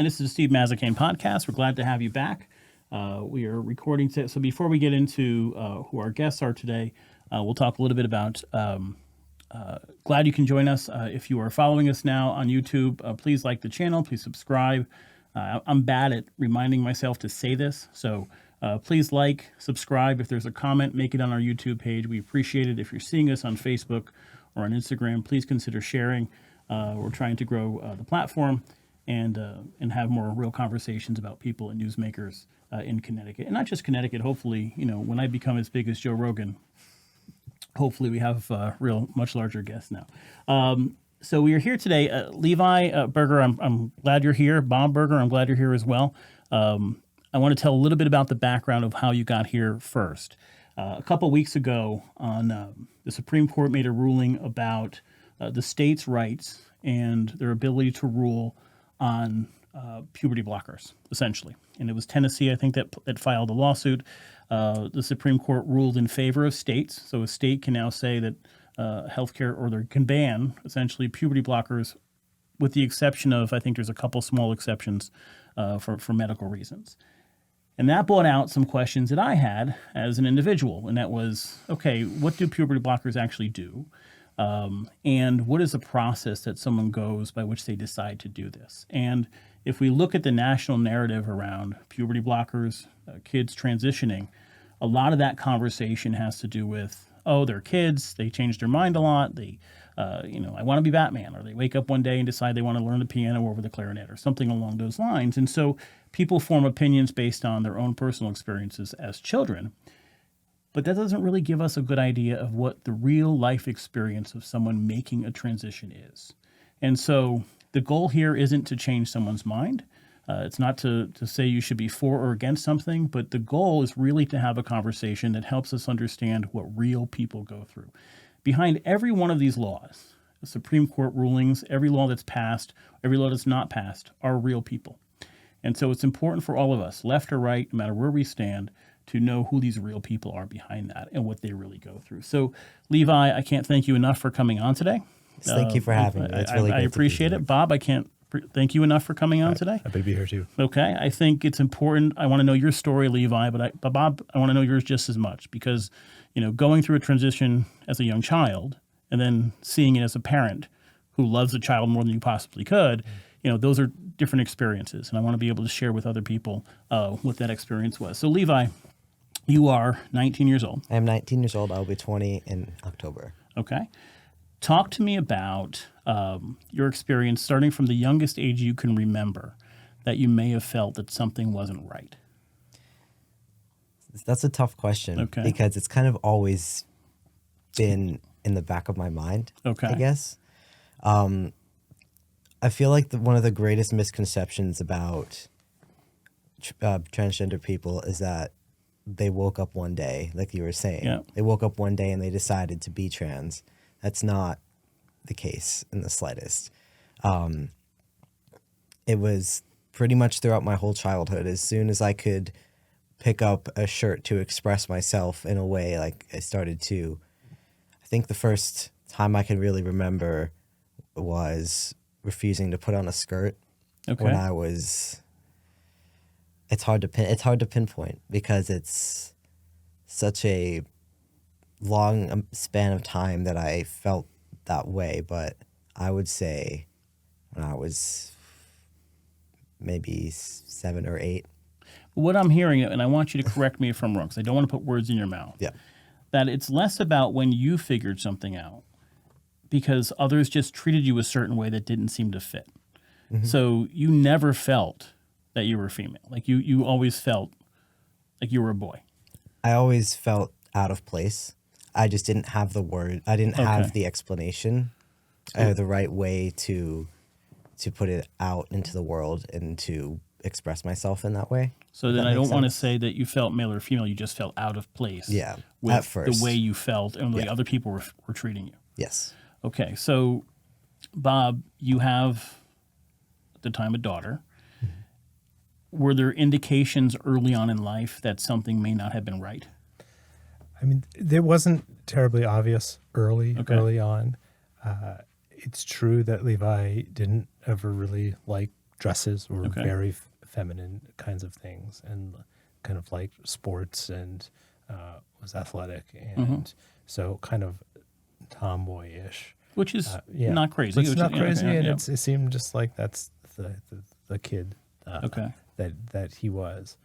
again, this is the Steve Mazzacane podcast. We're glad to have you back. We are recording today. So before we get into who our guests are today, we'll talk a little bit about glad you can join us. If you are following us now on YouTube, please like the channel. Please subscribe. I'm bad at reminding myself to say this. So please like, subscribe. If there's a comment, make it on our YouTube page. We appreciate it. If you're seeing us on Facebook or on Instagram, please consider sharing. We're trying to grow the platform and have more real conversations about people and newsmakers in Connecticut. And not just Connecticut. Hopefully, when I become as big as Joe Rogan, hopefully we have much larger guests now. So we are here today. Levi Burger, I'm glad you're here. Bob Burger, I'm glad you're here as well. I want to tell a little bit about the background of how you got here first. A couple weeks ago, the Supreme Court made a ruling about the states' rights and their ability to rule on puberty blockers, essentially. And it was Tennessee, I think, that filed a lawsuit. The Supreme Court ruled in favor of states. So a state can now say that healthcare, or they can ban, essentially, puberty blockers, with the exception of, I think there's a couple small exceptions for medical reasons. And that brought out some questions that I had as an individual. And that was, okay, what do puberty blockers actually do? And what is the process that someone goes by which they decide to do this? And if we look at the national narrative around puberty blockers, kids transitioning, a lot of that conversation has to do with, oh, they're kids, they change their mind a lot, they, I want to be Batman, or they wake up one day and decide they want to learn the piano over the clarinet, or something along those lines. And so people form opinions based on their own personal experiences as children. But that doesn't really give us a good idea of what the real life experience of someone making a transition is. And so the goal here isn't to change someone's mind. It's not to say you should be for or against something, but the goal is really to have a conversation that helps us understand what real people go through. Behind every one of these laws, the Supreme Court rulings, every law that's passed, every law that's not passed, are real people. And so it's important for all of us, left or right, no matter where we stand, to know who these real people are behind that and what they really go through. So, Levi, I can't thank you enough for coming on today. Thank you for having me. It's really I appreciate it. Bob, I can't thank you enough for coming on today. Happy to be here too. Okay. I think it's important. I want to know your story, Levi, but Bob, I want to know yours just as much, because, going through a transition as a young child and then seeing it as a parent who loves the child more than you possibly could, those are different experiences. And I want to be able to share with other people what that experience was. So, Levi, you are 19 years old. I am 19 years old. I'll be 20 in October. Okay. Talk to me about your experience starting from the youngest age you can remember that you may have felt that something wasn't right. That's a tough question, because it's kind of always been in the back of my mind, I guess. I feel like one of the greatest misconceptions about transgender people is that they woke up one day, like you were saying. Yeah. They woke up one day and they decided to be trans. That's not the case in the slightest. It was pretty much throughout my whole childhood. As soon as I could pick up a shirt to express myself in a way, like I started to. I think the first time I can really remember was refusing to put on a skirt when I was. It's hard to pinpoint, because it's such a long span of time that I felt that way. But I would say when I was maybe 7 or 8. What I'm hearing, and I want you to correct me if I'm wrong, because I don't want to put words in your mouth. Yeah. That it's less about when you figured something out, because others just treated you a certain way that didn't seem to fit. Mm-hmm. So you never felt that you were female. Like you always felt like you were a boy. I always felt out of place. I just didn't have the word. I didn't have the explanation or the right way to put it out into the world and to express myself in that way. So then I don't want to say that you felt male or female. You just felt out of place. Yeah, with at first. The way you felt and the way other people were treating you. Yes. Okay. So, Bob, you have at the time a daughter. Were there indications early on in life that something may not have been right? I mean, it wasn't terribly obvious early on. It's true that Levi didn't ever really like dresses were Okay. very feminine kinds of things, and kind of liked sports, and was athletic, and so kind of tomboyish. Which is Yeah. not crazy. It's which- not yeah, crazy, okay, and yeah. it seemed just like that's the kid Okay. that he was.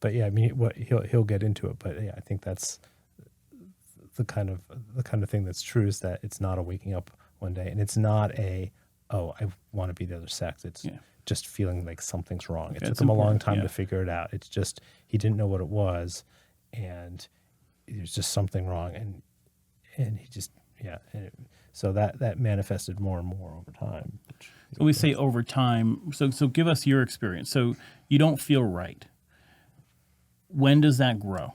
But yeah, I mean, what he'll get into it. But yeah, I think that's the kind of thing that's true, is that it's not a waking up one day, and it's not I want to be the other sex. It's Yeah. just feeling like something's wrong. It Okay, took it's him a long important, time yeah. to figure it out. It's just he didn't know what it was, and there's just something wrong, and he just so that manifested more and more over time. So we say over time. So give us your experience. So you don't feel right. When does that grow?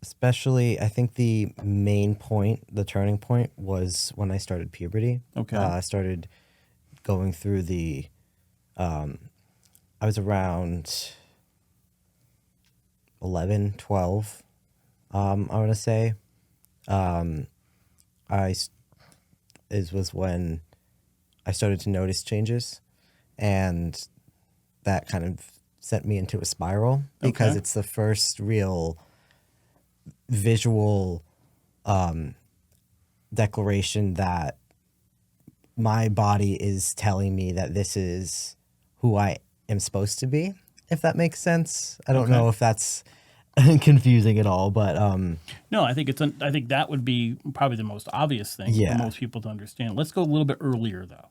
Especially, I think the main point, the turning point, was when I started puberty. Okay. I started going through I was around 11, 12, I want to say. It was when I started to notice changes, and that kind of sent me into a spiral, because Okay. it's the first real visual declaration that my body is telling me that this is who I am supposed to be, if that makes sense. I don't Okay. know if that's confusing at all, but No, I think I think that would be probably the most obvious thing Yeah. for most people to understand. Let's go a little bit earlier though.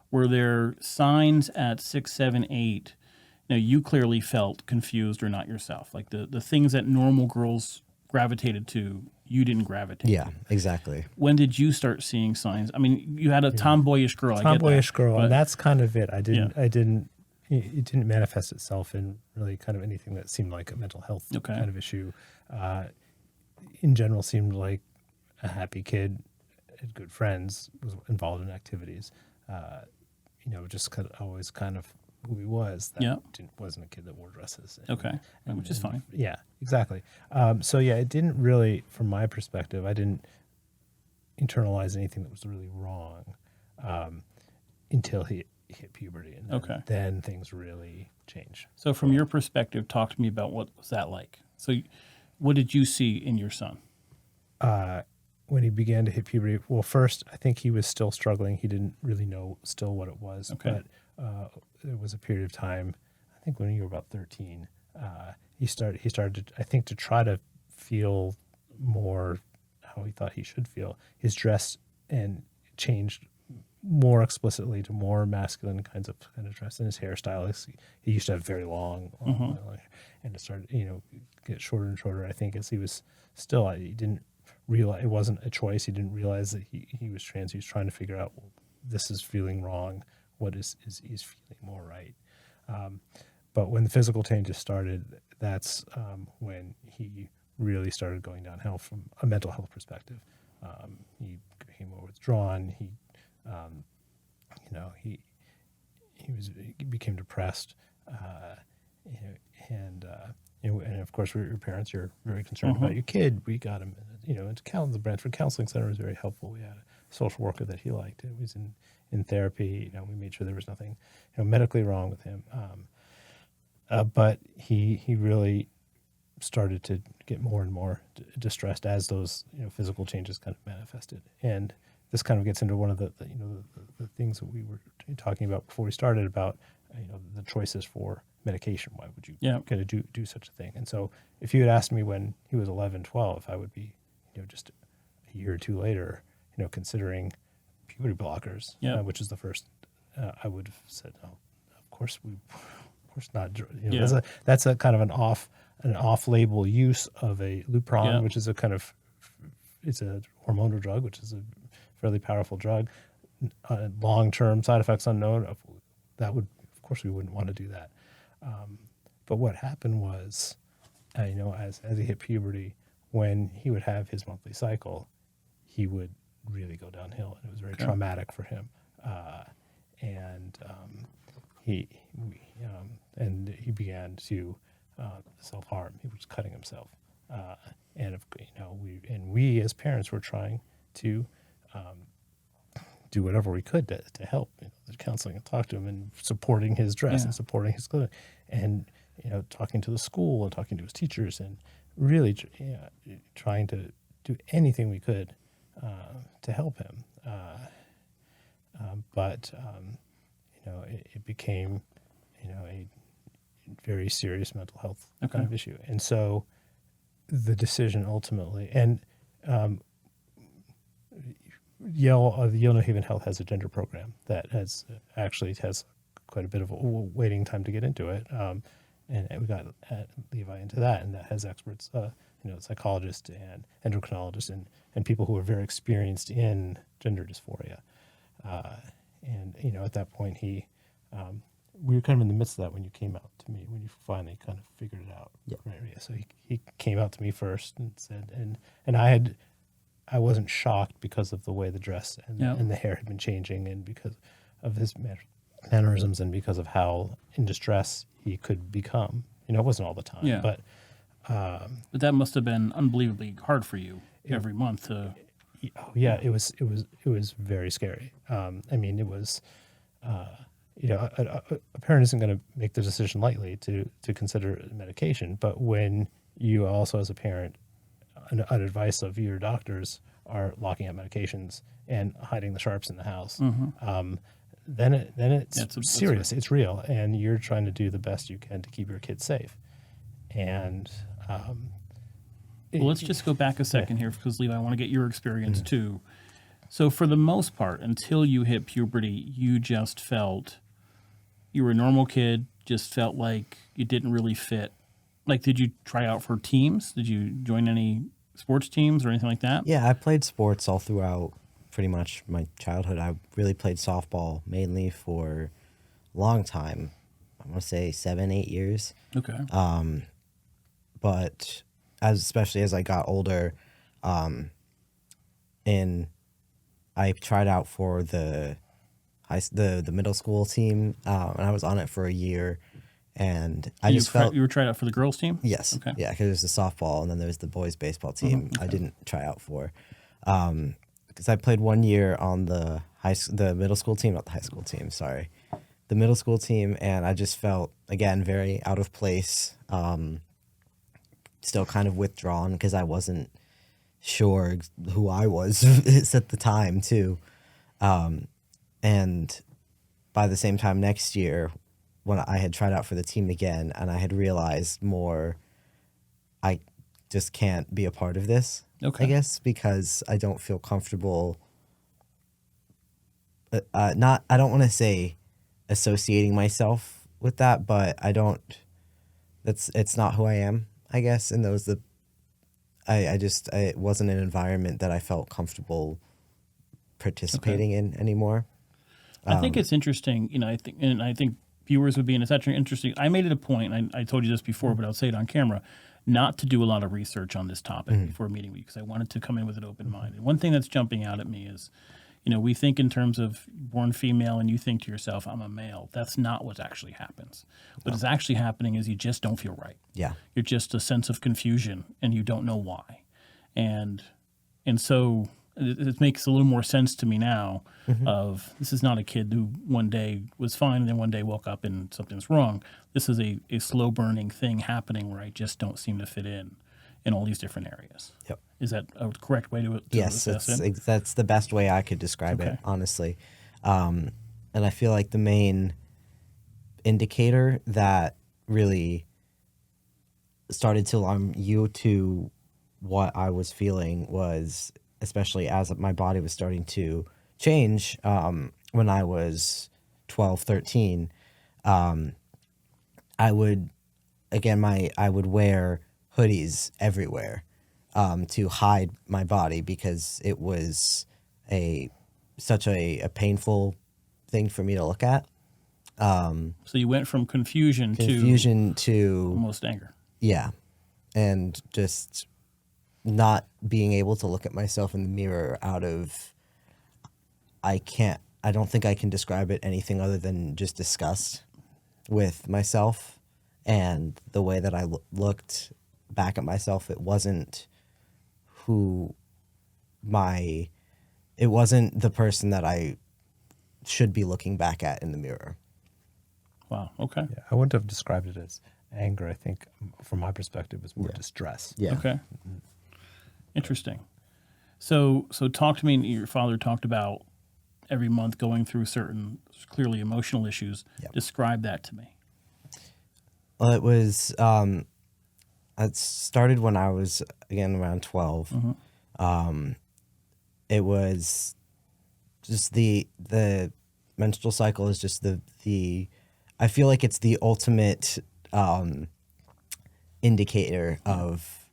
Were there signs at 6, 7, 8? Now you clearly felt confused or not yourself. Like the things that normal girls gravitated to, you didn't gravitate yeah, to. exactly. When did you start seeing signs? I mean, you had a tomboyish girl. Tomboyish girl, but and that's kind of it. Yeah. It didn't manifest itself in really kind of anything that seemed like a mental health Okay. kind of issue. In general, seemed like a happy kid, had good friends, was involved in activities. Just kind of always kind of who he was. That Yeah. wasn't a kid that wore dresses. Okay, which is fine. Yeah, exactly. So yeah, it didn't really, from my perspective, I didn't internalize anything that was really wrong until he hit puberty, and Okay. then things really change. So from your perspective, talk to me about what was that like. So what did you see in your son? When he began to hit puberty, well, first, I think he was still struggling. He didn't really know still what it was. Okay. But there was a period of time, I think when you were about 13, he started to, I think, to try to feel more how he thought he should feel. His dress and changed more explicitly to more masculine kind of dress, and his hairstyle. He used to have very long hair, and it started, get shorter and shorter. I think as he was still, he didn't realize it wasn't a choice. He didn't realize that he was trans. He was trying to figure out, well, this is feeling wrong. What is feeling more right? But when the physical changes started, that's when he really started going downhill from a mental health perspective. He became more withdrawn. He became depressed, and of course, your parents, you're very concerned about your kid. We got him, into the Brantford Counseling Center was very helpful. We had a social worker that he liked. It was in therapy. We made sure there was nothing, medically wrong with him. But he really started to get more and more distressed as those physical changes kind of manifested. And this kind of gets into one of the things that we were talking about before we started about the choices for medication. Why would you kind of do such a thing? And so if you had asked me when he was 11, 12, I would be just a year or two later considering puberty blockers, which is the first. I would have said, no, of course not. That's a kind of an off-label use of a Lupron, which is it's a hormonal drug, which is a fairly powerful drug. Long-term side effects unknown. That would, of course, we wouldn't want to do that. But what happened was, as he hit puberty, when he would have his monthly cycle, he would really go downhill, and it was very traumatic for him. He began to self-harm. He was cutting himself, we as parents were trying to do whatever we could to help, the counseling and talk to him and supporting his dress and supporting his clothing, and talking to the school and talking to his teachers, and really trying to do anything we could to help him. But it became a very serious mental health kind of issue, and so the decision ultimately, and Yale New Haven Health has a gender program that has quite a bit of a waiting time to get into it, and we got Levi into that, and that has experts, psychologists and endocrinologists and people who are very experienced in gender dysphoria, and at that point we were kind of in the midst of that when you came out to me, when you finally kind of figured it out. Yep. Right? Yeah. So he came out to me first and said, and I wasn't shocked because of the way the dress and the hair had been changing, and because of his mannerisms, and because of how in distress he could become. It wasn't all the time, but that must have been unbelievably hard for you every month to. It was very scary. It was. A parent isn't going to make the decision lightly to consider medication, but when you also, as a parent, an advice of your doctors are locking up medications and hiding the sharps in the house, then it's serious. It's real, and you're trying to do the best you can to keep your kids safe. And let's just go back a second here, because Levi, I want to get your experience too. So for the most part, until you hit puberty, you just felt you were a normal kid, just felt like you didn't really fit. Like, did you try out for teams? Did you join any sports teams or anything like that? Yeah, I played sports all throughout pretty much my childhood. I really played softball mainly for a long time. I want to say 7-8 years. Okay. But especially as I got older, and I tried out for the middle school team, and I was on it for a year, and I just felt you were tried out for the girls team. Yes, okay, yeah, because there's the softball and then there's the boys baseball team. I didn't try out for, because I played 1 year on the middle school team, not the high school team. Sorry, the middle school team, and I just felt again very out of place. Still kind of withdrawn because I wasn't sure who I was at the time too. And by the same time next year, when I had tried out for the team again, and I had realized more, I just can't be a part of this, I guess, because I don't feel comfortable. I don't want to say associating myself with that, but it's not who I am, I guess. And it wasn't an environment that I felt comfortable participating in anymore. I think it's interesting, I think viewers would be in such an interesting. I made it a point, and I told you this before, but I'll say it on camera, not to do a lot of research on this topic before meeting with you, because I wanted to come in with an open mind. And one thing that's jumping out at me is, we think in terms of born female, and you think to yourself, I'm a male. That's not what actually happens. What is actually happening is you just don't feel right. Yeah. You're just a sense of confusion, and you don't know why. And so it makes a little more sense to me now of this is not a kid who one day was fine and then one day woke up and something's wrong. This is a slow burning thing happening where I just don't seem to fit in all these different areas. Yep. Is that a correct way to yes, assess it? That's the best way I could describe it, honestly. And I feel like the main indicator that really started to alarm you to what I was feeling was, especially as my body was starting to change, when I was 12, 13, I would wear hoodies everywhere to hide my body, because it was such a painful thing for me to look at. So you went from confusion to almost anger. Yeah. And just not being able to look at myself in the mirror I don't think I can describe it anything other than just disgust with myself and the way that I looked back at myself. It wasn't who my it wasn't the person that I should be looking back at in the mirror. Wow. Okay. Yeah, I wouldn't have described it as anger. I think, from my perspective, it's more distress. Yeah. Okay. Interesting. So talk to me. Your father talked about every month going through certain clearly emotional issues. Yep. Describe that to me. Well, it was, it started when I was, again, around 12. It was just the menstrual cycle is just the I feel like it's the ultimate indicator of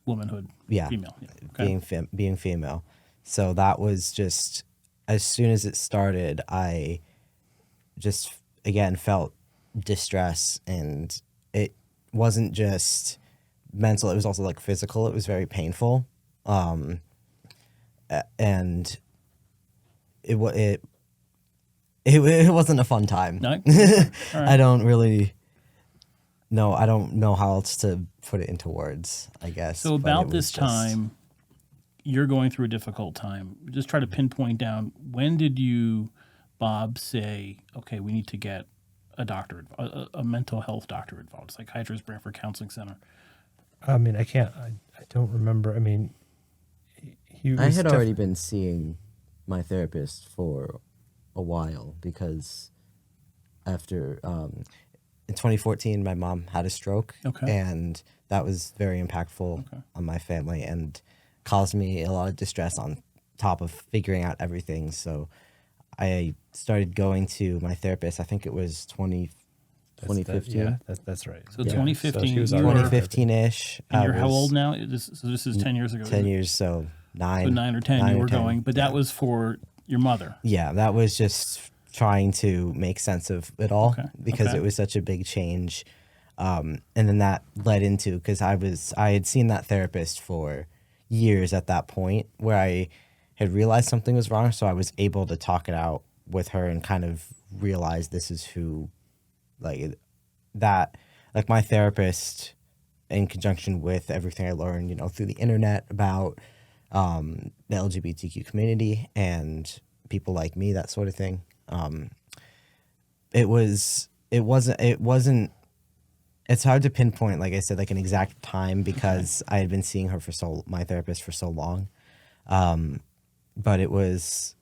Womanhood. Yeah. Female. Yeah. Okay. being female. So that was just, as soon as it started, I just again felt distress, and it wasn't just mental, it was also like physical. It was very painful. And it wasn't a fun time. No? All right. I don't know how else to put it into words, I guess. So but about it this was just- time, you're going through a difficult time. Just try to pinpoint down, when did you, Bob, say, okay, we need to get a doctor, a mental health doctor involved, psychiatrist, Brantford Counseling Center? I mean, I don't remember. I mean, I had already been seeing my therapist for a while, because after in 2014 my mom had a stroke. Okay. And that was very impactful on my family and caused me a lot of distress on top of figuring out everything. So I started going to my therapist. I think it was 2015. Yeah, that's right. So Yeah. 2015, she was you already- were- 2015-ish. And you're how old now? So this is 10 years ago. 10 years, so 9. So 9 or 10 9 you or were 10. going, but that was for your mother. Yeah, that was just trying to make sense of it all, Okay, because okay. it was such a big change. And then that led into, because I had seen that therapist for years at that point, where I had realized something was wrong. So I was able to talk it out with her and kind of realize this is who, like my therapist, in conjunction with everything I learned, through the internet about the LGBTQ community and people like me, that sort of thing. It wasn't, it's hard to pinpoint, like I said, like an exact time, because I had been seeing her my therapist for so long. But it was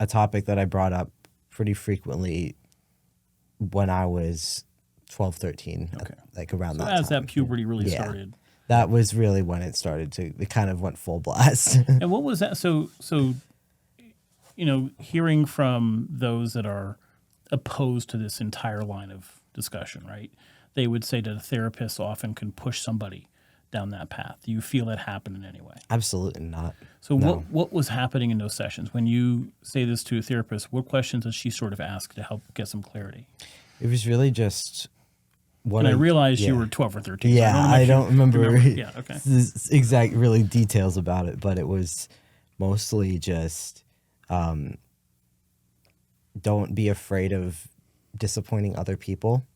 a topic that I brought up pretty frequently when I was 12, 13, Okay. like around So that as time. that puberty really Yeah. started. That was really when it kind of went full blast. And what was that? So hearing from those that are opposed to this entire line of discussion, right? They would say that a therapist often can push somebody down that path. Do you feel that happened in any way? Absolutely not. So No. what was happening in those sessions? When you say this to a therapist, what questions does she sort of ask to help get some clarity? It was really just what And I realized you yeah. were 12 or 13. so Yeah, know I if don't you remember, Yeah, okay. the exact really details about it, but it was mostly just don't be afraid of disappointing other people.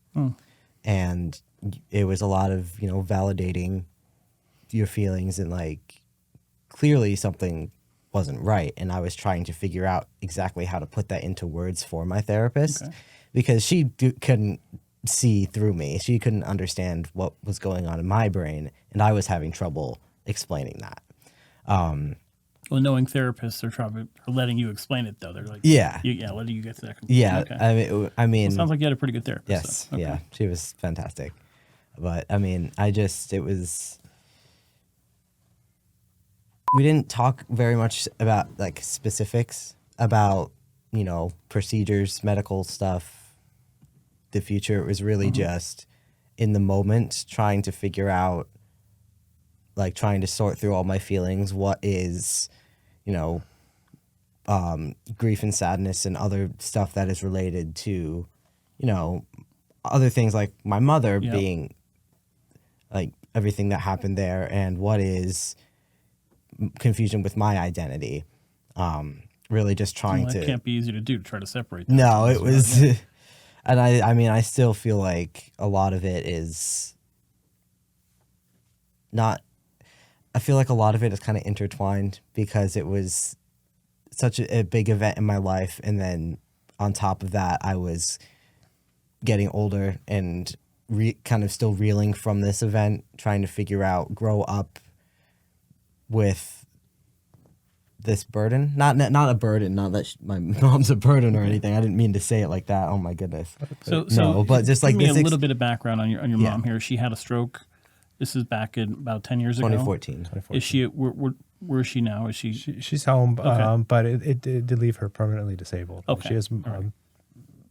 And it was a lot of, validating your feelings, and like clearly something wasn't right. And I was trying to figure out exactly how to put that into words for my therapist, because she couldn't see through me. She couldn't understand what was going on in my brain, and I was having trouble explaining that. Well, knowing therapists are letting you explain it, though. They're like, Yeah. letting you get to that conclusion. Yeah, Okay. I mean, Sounds like you had a pretty good therapist. yes, so. Okay. yeah, she was fantastic. But I mean, we didn't talk very much about like specifics about, procedures, medical stuff, the future. It was really just in the moment trying to figure out, like trying to sort through all my feelings. What is, grief and sadness and other stuff that is related to, other things like my mother Yep. being like everything that happened there, and what is confusion with my identity. Really just trying Well, that to. can't be easy to do, to try to separate that. No, it was, Yeah. and I mean, I still feel like a lot of it is not. I feel like a lot of it is kind of intertwined, because it was such a big event in my life, and then on top of that, I was getting older and kind of still reeling from this event, trying to figure out, grow up with this burden. Not a burden, not that my mom's a burden or anything. I didn't mean to say it like that. Oh my goodness. So but just like give me this a little bit of background on your Yeah. mom here. She had a stroke. This is back in about 10 years ago. 2014. Is she? Where is she now? Is she? She's home, Okay. but it did leave her permanently disabled. Okay. She has All right.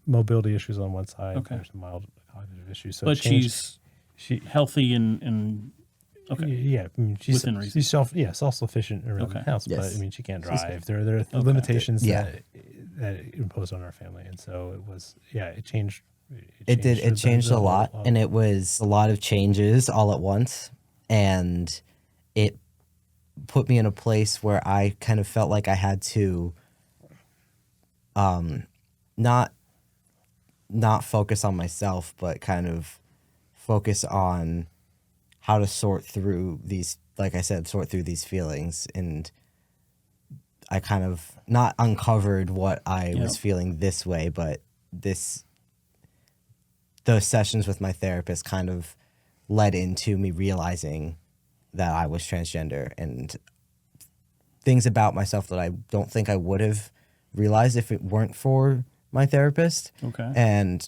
mobility issues on one side. Okay. There's mild cognitive issues. So But she's healthy and okay. yeah, I mean, she's Within reason. she's self-sufficient around Okay. the house, Yes. but I mean she can't drive. There are limitations that it imposed on our family, and so it was it changed. It did. It changed the a lot, whole, and it was a lot of changes all at once, and it put me in a place where I kind of felt like I had to, not focus on myself, but kind of focus on how to sort through these. Like I said, sort through these feelings, and I kind of not uncovered what I was feeling this way, but those sessions with my therapist kind of led into me realizing that I was transgender and things about myself that I don't think I would have realized if it weren't for my therapist. Okay. And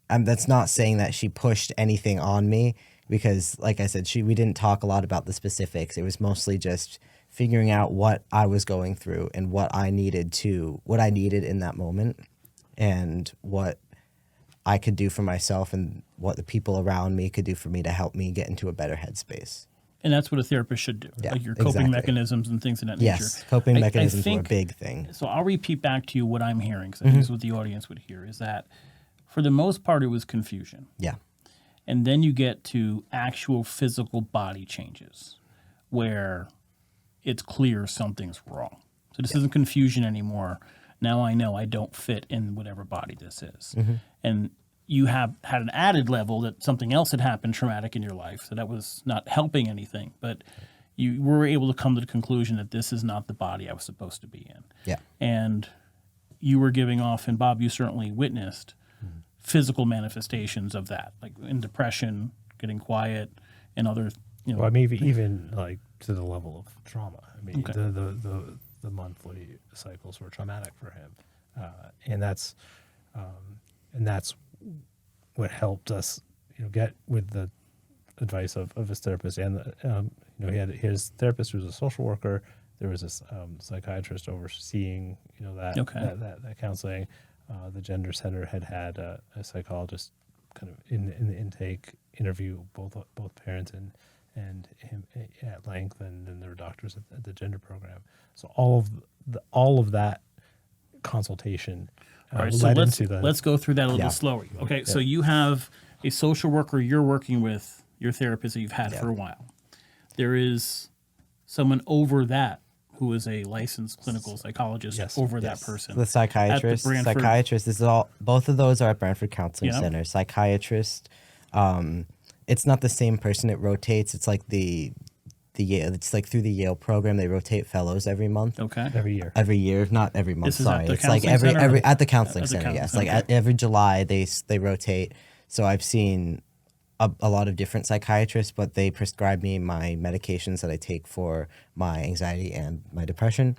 that's not saying that she pushed anything on me, because like I said, we didn't talk a lot about the specifics. It was mostly just figuring out what I was going through and what I needed in that moment, and what I could do for myself and what the people around me could do for me to help me get into a better headspace. And that's what a therapist should do. Yeah, like your coping exactly. mechanisms and things of that Yes, nature. coping I mechanisms were a think- big thing. So I'll repeat back to you what I'm hearing, because I think this is what the audience would hear, is that for the most part it was confusion. Yeah. And then you get to actual physical body changes where it's clear something's wrong. So this isn't confusion anymore. Now I know I don't fit in whatever body this is. And you have had an added level that something else had happened traumatic in your life. So that was not helping anything. But you were able to come to the conclusion that this is not the body I was supposed to be in. Yeah. And you were giving off, and Bob, you certainly witnessed physical manifestations of that, like in depression, getting quiet, and other, Well, I mean, even like to the level of trauma. I mean, Okay. the monthly cycles were traumatic for him, and that's what helped us, get with the advice of his therapist, and he had his therapist who was a social worker. There was this psychiatrist overseeing, that counseling. The gender center had a psychologist kind of in the intake interview both parents and him at length, and then there were doctors at the gender program. So all of that consultation All right, so led let's into the let's go through that a little Yeah. slower. Okay, so you have a social worker you're working with, your therapist that you've had for a while. There is someone over that who is a licensed clinical psychologist Yes. over that person. The psychiatrist. Brantford- This is all. Both of those are at Brantford Counseling Yeah. Center. Psychiatrist. It's not the same person. It rotates. It's like the Yale. It's like through the Yale program. They rotate fellows every month. Okay. every year. Every year, not every month. This is at Sorry, the it's like counseling center, every or- at the counseling at the center. counseling Yes, like center. every July they rotate. So I've seen a lot of different psychiatrists, but they prescribe me my medications that I take for my anxiety and my depression,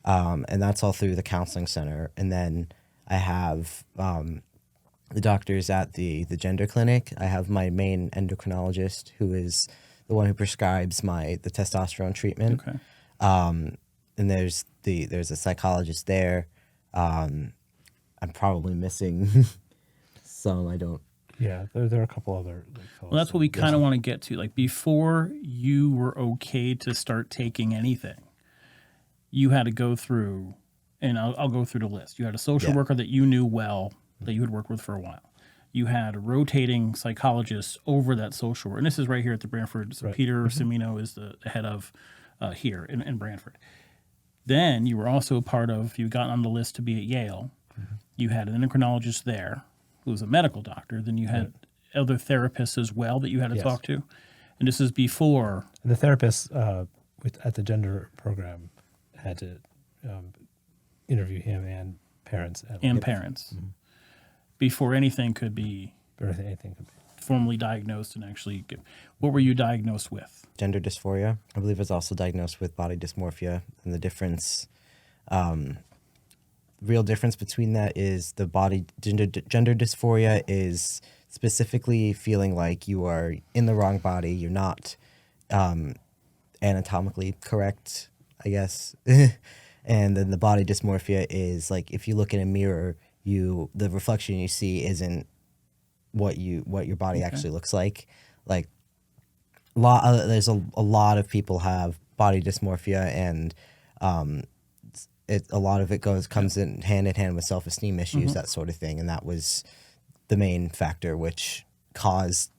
and that's all through the counseling center. And then I have the doctors at the gender clinic. I have my main endocrinologist, who is the one who prescribes the testosterone treatment. Okay. And there's a psychologist there. I'm probably missing some. I don't. Yeah, there are a couple other. Well, that's what we kind of want to get to. Like before you were okay to start taking anything, you had to go through, and I'll go through the list. You had a social worker that you knew well, that you had worked with for a while. You had rotating psychologists over that social worker. And this is right here at the Brantford. So Right. Peter Cimino is the head of here in Brantford. Then you were also a part of, you got on the list to be at Yale. You had an endocrinologist there who was a medical doctor. Then you had other therapists as well that you had to Yes. talk to. And this is before. And the therapist at the gender program had to interview him and parents. And parents. Before anything could be Anything could be. formally diagnosed and actually get, what were you diagnosed with? Gender dysphoria. I believe I was also diagnosed with body dysmorphia, and the difference, real difference between that is the gender dysphoria is specifically feeling like you are in the wrong body. You're not anatomically correct, I guess. And then the body dysmorphia is like if you look in a mirror, the reflection you see isn't what your body actually looks like. Like there's a lot of people have body dysmorphia, and a lot of it comes in hand with self-esteem issues, that sort of thing. And that was the main factor which caused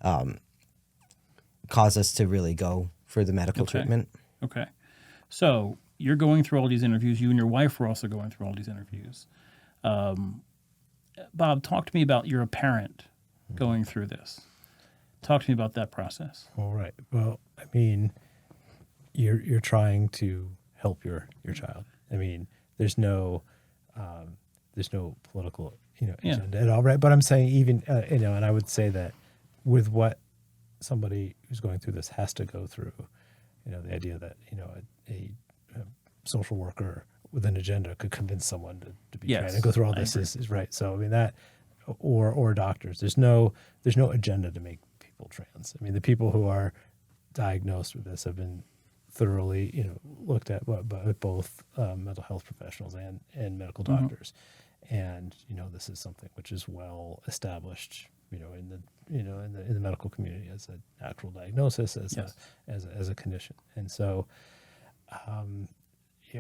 us to really go for the medical treatment. Okay. So you're going through all these interviews. You and your wife were also going through all these interviews. Bob, talk to me about, you're a parent going through this. Talk to me about that process. All right. Well, I mean, you're trying to help your child. I mean, there's no political agenda at all, right? But I'm saying even and I would say that with what somebody who's going through this has to go through, the idea that a social worker with an agenda could convince someone to be trans and go through all this is right. So I mean that, or doctors. There's no agenda to make people trans. I mean, the people who are diagnosed with this have been thoroughly looked at by both mental health professionals and medical doctors, and this is something which is well established in the medical community as an actual diagnosis, as a condition. And so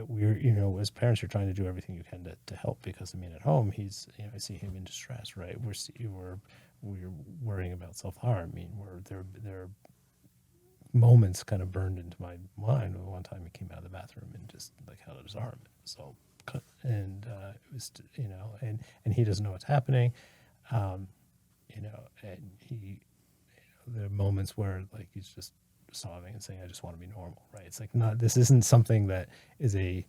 we're as parents, you're trying to do everything you can to help, because I mean at home I see him in distress, right? We're worrying about self-harm. I mean there are moments kind of burned into my mind. One time he came out of the bathroom and just like held out his arm, so and it was and he doesn't know what's happening, and he there are moments where like he's just sobbing and saying, I just want to be normal, right? It's like this isn't something that is a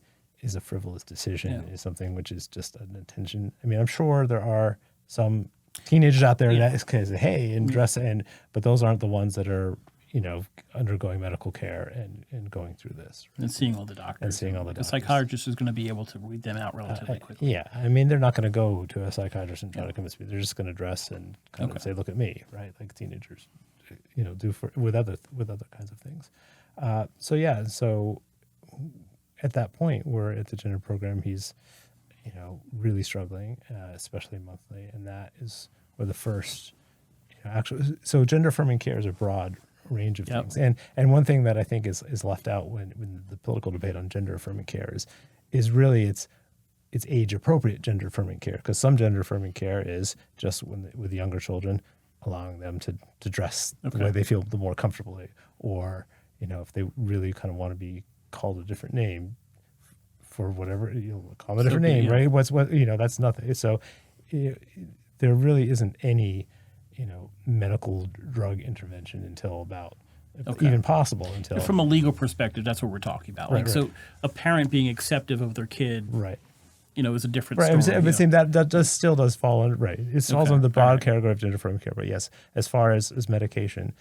frivolous decision. It's something which is just an intention. I mean, I'm sure there are some teenagers out there that is kind of hey and dress but those aren't the ones that are undergoing medical care and going through this, right? And seeing all the doctors. The psychiatrist is going to be able to weed them out relatively quickly. Yeah, I mean, they're not going to go to a psychiatrist and try to convince me. They're just going to dress and kind of say, "Look at me," right? Like teenagers, do with other kinds of things. So at that point, we're at the gender program. He's really struggling, especially monthly, and that is where the first so gender affirming care is a broad range of things, and one thing that I think is left out when the political debate on gender affirming care is really it's age appropriate gender affirming care, because some gender affirming care is just with younger children, allowing them to dress the way they feel the more comfortably, or if they really kind of want to be called a different name for whatever, call them a different name, right? That's nothing. So there really isn't any medical drug intervention until about even possible until from a legal perspective. That's what we're talking about. Right. So a parent being acceptive of their kid, right, is a different right. story. But that still does fall under, right. It falls under the broad category of gender affirming care. But yes, as far as medication,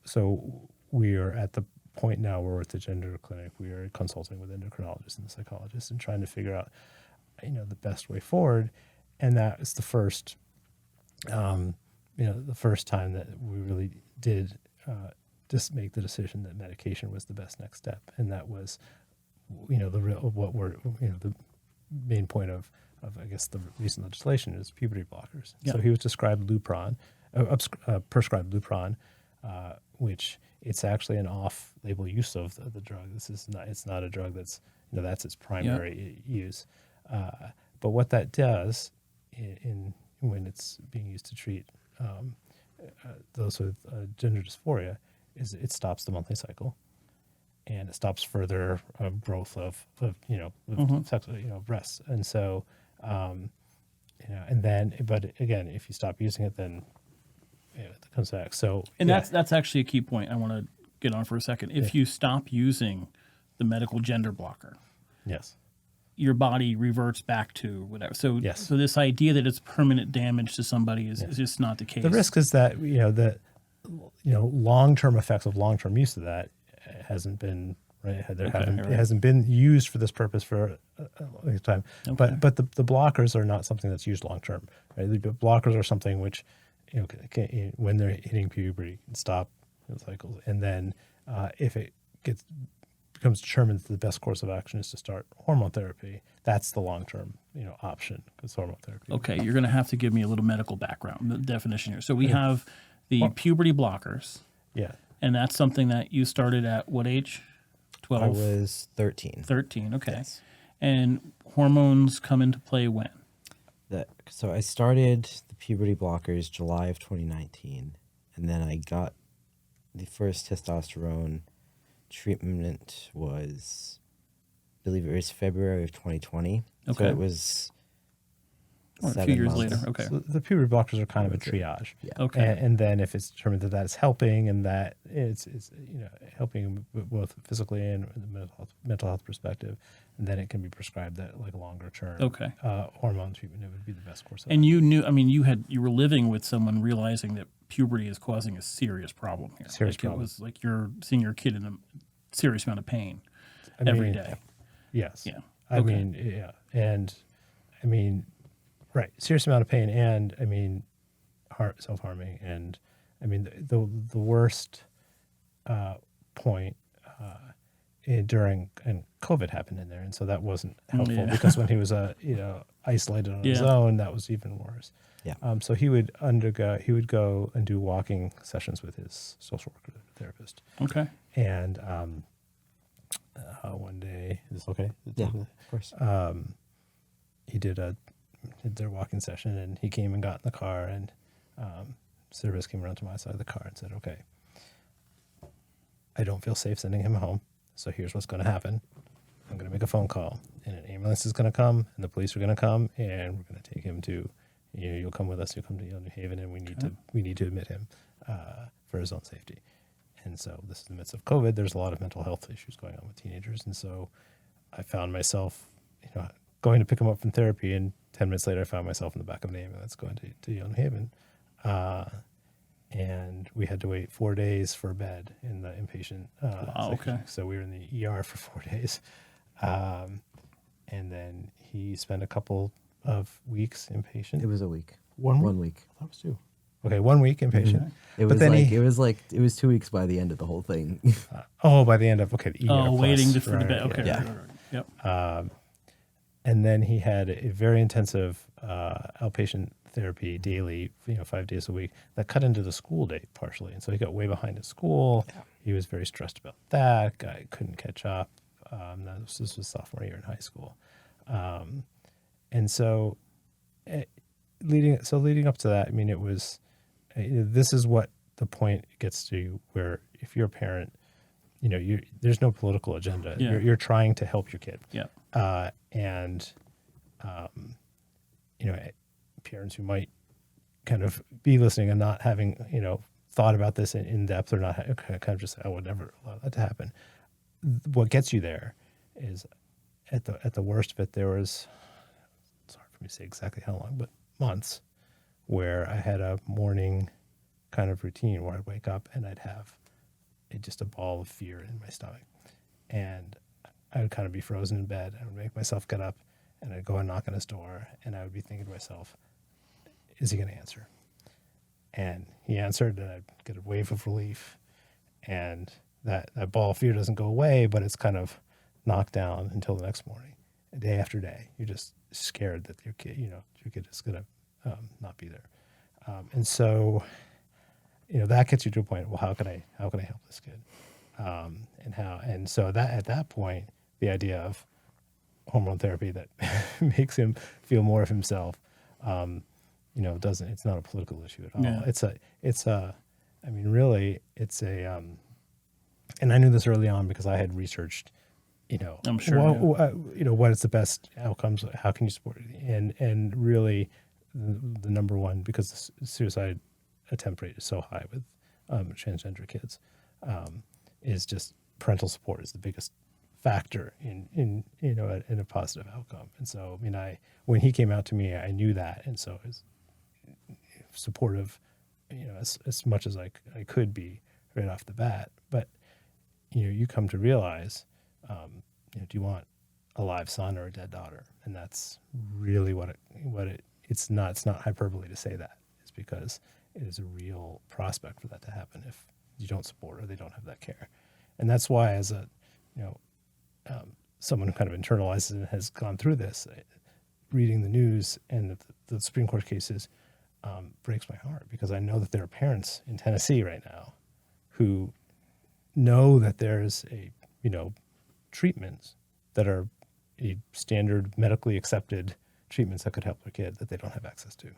so we are at the point now where we're at the gender clinic. We are consulting with endocrinologists and psychologists and trying to figure out, the best way forward. And that is the first, the first time that we really did just make the decision that medication was the best next step. And that was, the main point of I guess the recent legislation is puberty blockers. Yeah. So he was prescribed Lupron, which it's actually an off-label use of the drug. It's not a drug that's that's its primary use. But what that does when it's being used to treat those with gender dysphoria is it stops the monthly cycle, and it stops further growth of breasts. And so and then, but again, if you stop using it, then it comes back. So that's actually a key point I want to get on for a second. If you stop using the medical gender blocker, yes, your body reverts back to whatever. So, Yes. so this idea that it's permanent damage to somebody is just not the case. The risk is that long-term effects of long-term use of that hasn't been right. It hasn't been used for this purpose for a long time. Okay. But the blockers are not something that's used long-term. Right? The blockers are something which when they're hitting puberty can stop cycles, and then if it becomes determined that the best course of action is to start hormone therapy, that's the long-term option, because hormone therapy. Okay, you're going to have to give me a little medical background, the definition here. So we have the puberty blockers, Yeah. and that's something that you started at what age? 12? I was 13. 13, okay. Yes. And hormones come into play when? So I started the puberty blockers July of 2019, and then I got the first testosterone treatment was, I believe it was February of 2020. Okay. So it was Or a 7 few years months. later, okay. So the puberty blockers are kind of a triage. Yeah. Okay. And then if it's determined that that's helping and that it's helping both physically and the mental health perspective, and then it can be prescribed that like longer term Okay. hormone treatment. It would be the best course of And you knew, I mean, you were living with someone realizing that puberty is causing a serious problem here. Serious It problem. was like you're seeing your kid in a serious amount of pain I every mean, day. Yes. Yeah. I Okay. mean, yeah. And I mean, right. Serious amount of pain. And I mean, self-harming. And I mean, the worst point during, and COVID happened in there. And so that wasn't helpful Yeah. because when he was, isolated on his Yeah. own, that was even worse. Yeah. So he would go and do walking sessions with his social worker therapist. Okay. And one day, is this okay? Yeah, of course. He did their walking session, and he came and got in the car, and Service came around to my side of the car and said, "Okay, I don't feel safe sending him home, so here's what's going to happen. I'm going to make a phone call, and an ambulance is going to come, and the police are going to come, and we're going to take him to, you'll come with us. You'll come to New Haven, and we need to admit him for his own safety." And so this is in the midst of COVID. There's a lot of mental health issues going on with teenagers. And so I found myself, going to pick him up from therapy. And 10 minutes later, I found myself in the back of an ambulance going to Young Haven. And we had to wait 4 days for a bed in the inpatient Wow, section. okay. So we were in the ER for 4 days. And then he spent a couple of weeks inpatient. It was a week. 1 week? 1 week. That was 2. Okay, 1 week inpatient. It But was then it was 2 weeks by the end of the whole thing. By the end of, the ER plus, Waiting for the right, bed. Okay. Yeah. Right. Yep. And then he had a very intensive outpatient therapy daily, 5 days a week, that cut into the school day partially. And so he got way behind at school. Yeah. He was very stressed about that. Guy couldn't catch up. This was sophomore year in high school. And so leading up to that, I mean, it was, this is what the point gets to, where if you're a parent, there's no political agenda. Yeah. You're trying to help your kid. Yeah. Parents who might kind of be listening and not having, thought about this in depth, or not kind of just say, I would never allow that to happen. What gets you there is at the worst of it, there was, it's hard for me to say exactly how long, but months, where I had a morning kind of routine where I'd wake up and I'd have just a ball of fear in my stomach. And I would kind of be frozen in bed. I would make myself get up, and I'd go and knock on his door, and I would be thinking to myself, is he going to answer? And he answered, and I'd get a wave of relief. And that ball of fear doesn't go away, but it's kind of knocked down until the next morning. And day after day, you're just scared that your kid is going to not be there. And so, that gets you to a point, well, how can I help this kid? And so that at that point, the idea of hormone therapy that makes him feel more of himself, it's not a political issue at all. Yeah. And I knew this early on because I had researched, I'm sure. what is the best outcomes? How can you support it? And really the number one, because the suicide attempt rate is so high with transgender kids, is just parental support is the biggest factor in in a positive outcome. And so, I mean, when he came out to me, I knew that, and so I was supportive, as much as I could be right off the bat. But you come to realize, do you want a live son or a dead daughter? And that's really it's not hyperbole to say that. It's because it is a real prospect for that to happen if you don't support or they don't have that care. And that's why, as a someone who kind of internalizes and has gone through this, reading the news and the Supreme Court cases breaks my heart, because I know that there are parents in Tennessee right now who know that there's treatments that are a standard medically accepted treatments that could help their kid that they don't have access to.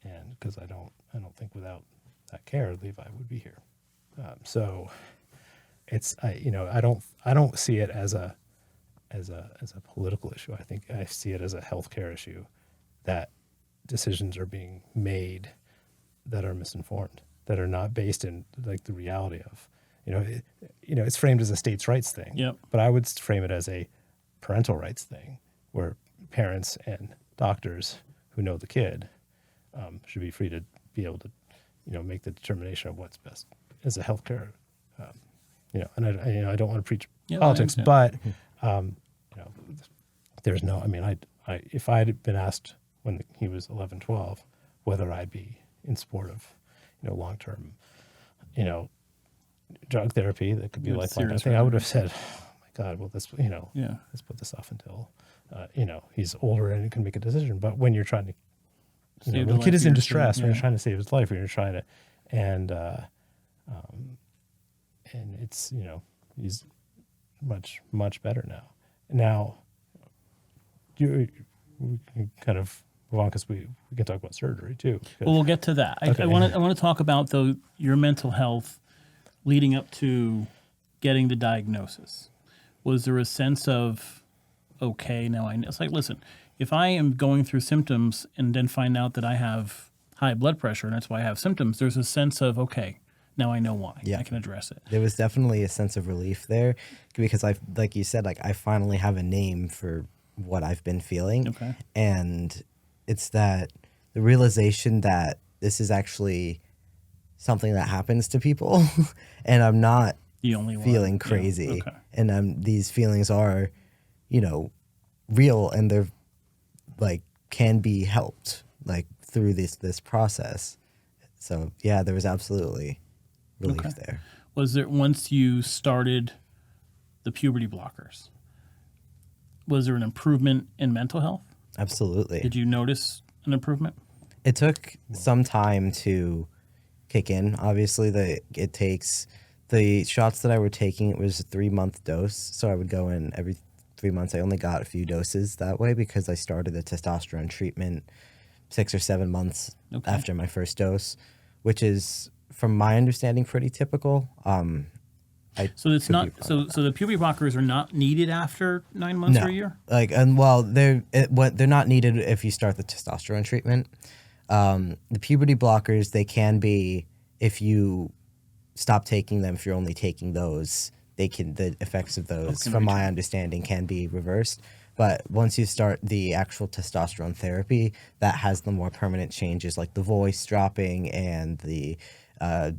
And because I don't think without that care, Levi would be here. So I don't see it as a political issue. I think I see it as a healthcare issue, that decisions are being made that are misinformed, that are not based in like the reality of, it's framed as a states' rights thing. Yep. But I would frame it as a parental rights thing, where parents and doctors who know the kid should be free to be able to, make the determination of what's best as a healthcare. And I don't want to preach politics, but there's no. I mean, if I had been asked when he was 11, 12, whether I'd be in support of, long-term, drug therapy that could be lifelong, I think I would have said, "Oh my God, well, let's put this off until, he's older and can make a decision." But when you're trying to, when the kid is in distress, when you're trying to save his life, when you're trying to, and it's, he's much, much better now. Now, we can kind of move on, because we can talk about surgery too. Well, we'll get to that. I want to talk about, though, your mental health leading up to getting the diagnosis. Was there a sense of, okay, now I know? It's like, listen, if I am going through symptoms and then find out that I have high blood pressure and that's why I have symptoms, there's a sense of, okay, now I know why. Yeah. I can address it. There was definitely a sense of relief there, because like you said, I finally have a name for what I've been feeling. Okay. And it's that the realization that this is actually something that happens to people and I'm not the only feeling crazy. Yeah. Okay. And these feelings are, real, and they're can be helped through this process. So yeah, there was absolutely relief there. Was there, once you started the puberty blockers, was there an improvement in mental health? Absolutely. Did you notice an improvement? It took some time to kick in. Obviously, it takes the shots that I were taking. It was a 3-month dose, so I would go in every 3 months. I only got a few doses that way because I started the testosterone treatment 6 or 7 months after my first dose, which is, from my understanding, pretty typical. So it's not so the puberty blockers are not needed after 9 months or a year? They're not needed if you start the testosterone treatment. The puberty blockers, they can be, if you stop taking them, if you're only taking those, the effects of those, from my understanding, can be reversed. But once you start the actual testosterone therapy, that has the more permanent changes, like the voice dropping and the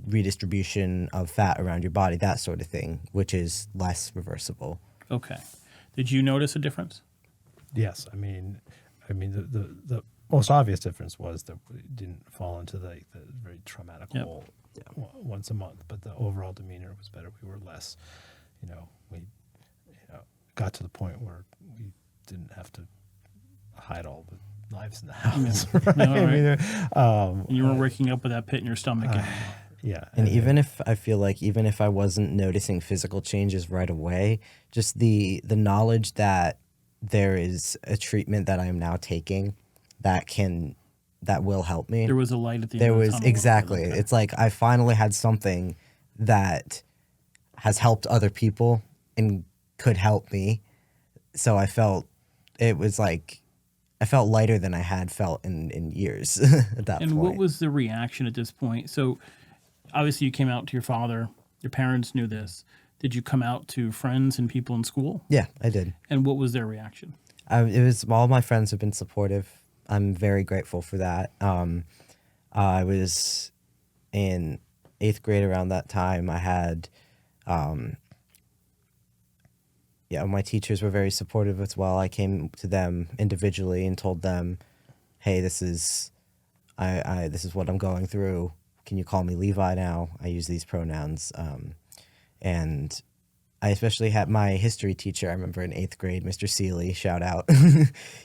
redistribution of fat around your body, that sort of thing, which is less reversible. Okay. Did you notice a difference? Yes. I mean, the most obvious difference was that we didn't fall into the very traumatic hole once a month, but the overall demeanor was better. We were less, we got to the point where we didn't have to hide all the knives in the house. Right? No, right. You weren't waking up with that pit in your stomach. Yeah. And even if I wasn't noticing physical changes right away, just the knowledge that there is a treatment that I am now taking that will help me. There was a light at the end of the tunnel. Exactly. It's like I finally had something that has helped other people and could help me. So I felt lighter than I had felt in years at that point. And what was the reaction at this point? So obviously you came out to your father, your parents knew this. Did you come out to friends and people in school? Yeah, I did. And what was their reaction? It was all my friends have been supportive. I'm very grateful for that. I was in 8th grade around that time. I had, my teachers were very supportive as well. I came to them individually and told them, "Hey, this is what I'm going through. Can you call me Levi now? I use these pronouns." And I especially had my history teacher, I remember in 8th grade, Mr. Seeley, shout out.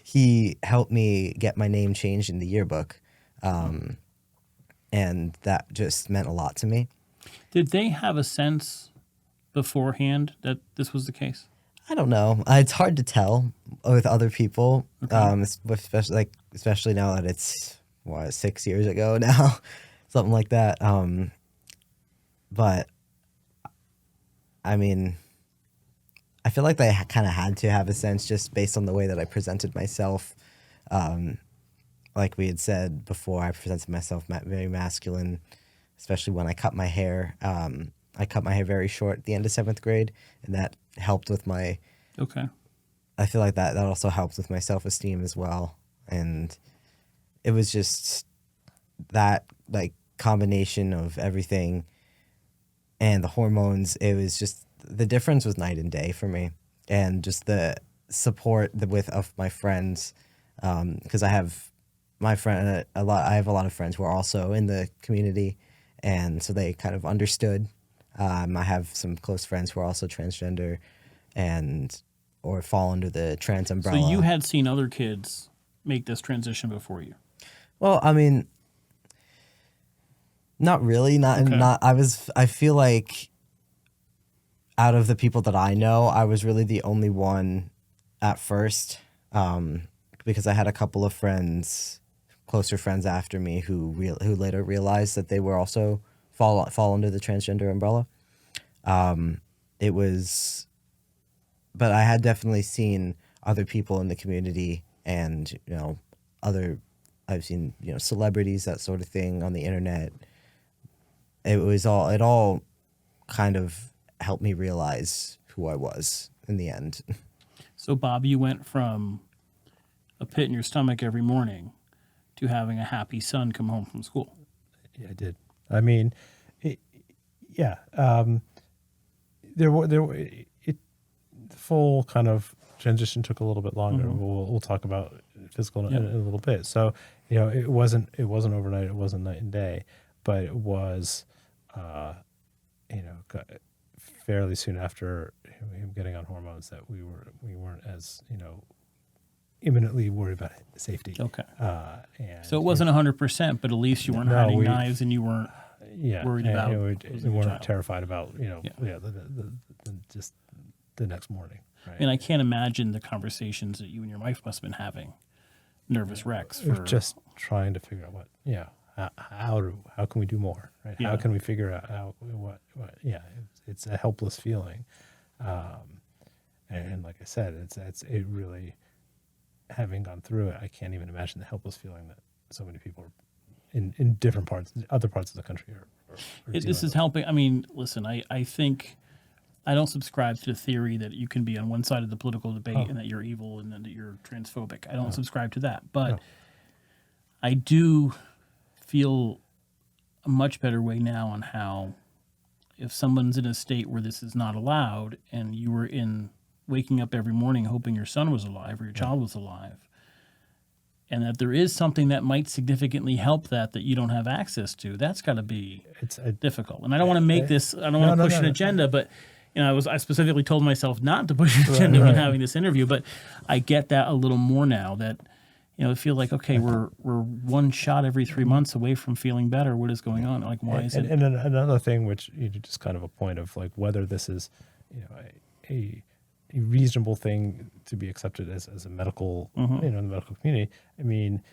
He helped me get my name changed in the yearbook. And that just meant a lot to me. Did they have a sense beforehand that this was the case? I don't know. It's hard to tell with other people, especially now that it's 6 years ago now, something like that. But I mean, I feel like they kind of had to have a sense just based on the way that I presented myself. Like we had said before, I presented myself very masculine, especially when I cut my hair. I cut my hair very short at the end of 7th grade, and that helped with my... Okay. I feel like that also helped with my self-esteem as well. And it was just that, like, combination of everything and the hormones. It was just... the difference was night and day for me. And just the support of my friends, because I have my friend I have a lot of friends who are also in the community, and so they kind of understood. I have some close friends who are also transgender or fall under the trans umbrella. So you had seen other kids make this transition before you? Well, I mean, not really. I feel like out of the people that I know, I was really the only one at first, because I had a couple of friends, closer friends after me, who later realized that they were also fall under the transgender umbrella. But I had definitely seen other people in the community, and I've seen celebrities, that sort of thing on the internet. It all kind of helped me realize who I was in the end. So, Bob, you went from a pit in your stomach every morning to having a happy son come home from school. Yeah, I did. I mean, the full kind of transition took a little bit longer. Mm-hmm. We'll talk about physical in a little bit. So, it wasn't overnight. It wasn't night and day, but it was, fairly soon after him getting on hormones that we weren't as imminently worried about safety. Okay. And so it wasn't 100%, but at least you weren't hiding knives, and you weren't worried about. We weren't terrified about just the next morning. Right? And I can't imagine the conversations that you and your wife must have been having, nervous wrecks for just trying to figure out how can we do more, right? Yeah. How can we figure out what it's a helpless feeling, and like I said, it really, having gone through it, I can't even imagine the helpless feeling that so many people in different other parts of the country are this is helping. I mean, listen, I think I don't subscribe to the theory that you can be on one side of the political debate and that you're evil and that you're transphobic. I don't subscribe to that, but I do feel a much better way now on how, if someone's in a state where this is not allowed, and you were waking up every morning hoping your son was alive or your child was alive, and that there is something that might significantly help that you don't have access to, that's got to be difficult. And I don't want to make this, I don't want to push an agenda, but I specifically told myself not to push an agenda when having this interview, but I get that a little more now, that I feel like, okay, we're one shot every 3 months away from feeling better. What is going on? Like, why is it? And another thing, which just kind of a point of like whether this is a reasonable thing to be accepted as a medical in the medical community. I mean,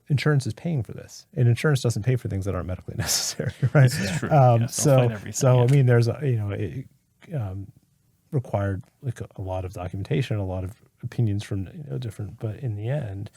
insurance is paying for this, and insurance doesn't pay for things that aren't medically necessary, right? This is true. I mean, there's required like a lot of documentation, a lot of opinions from different, but in the end,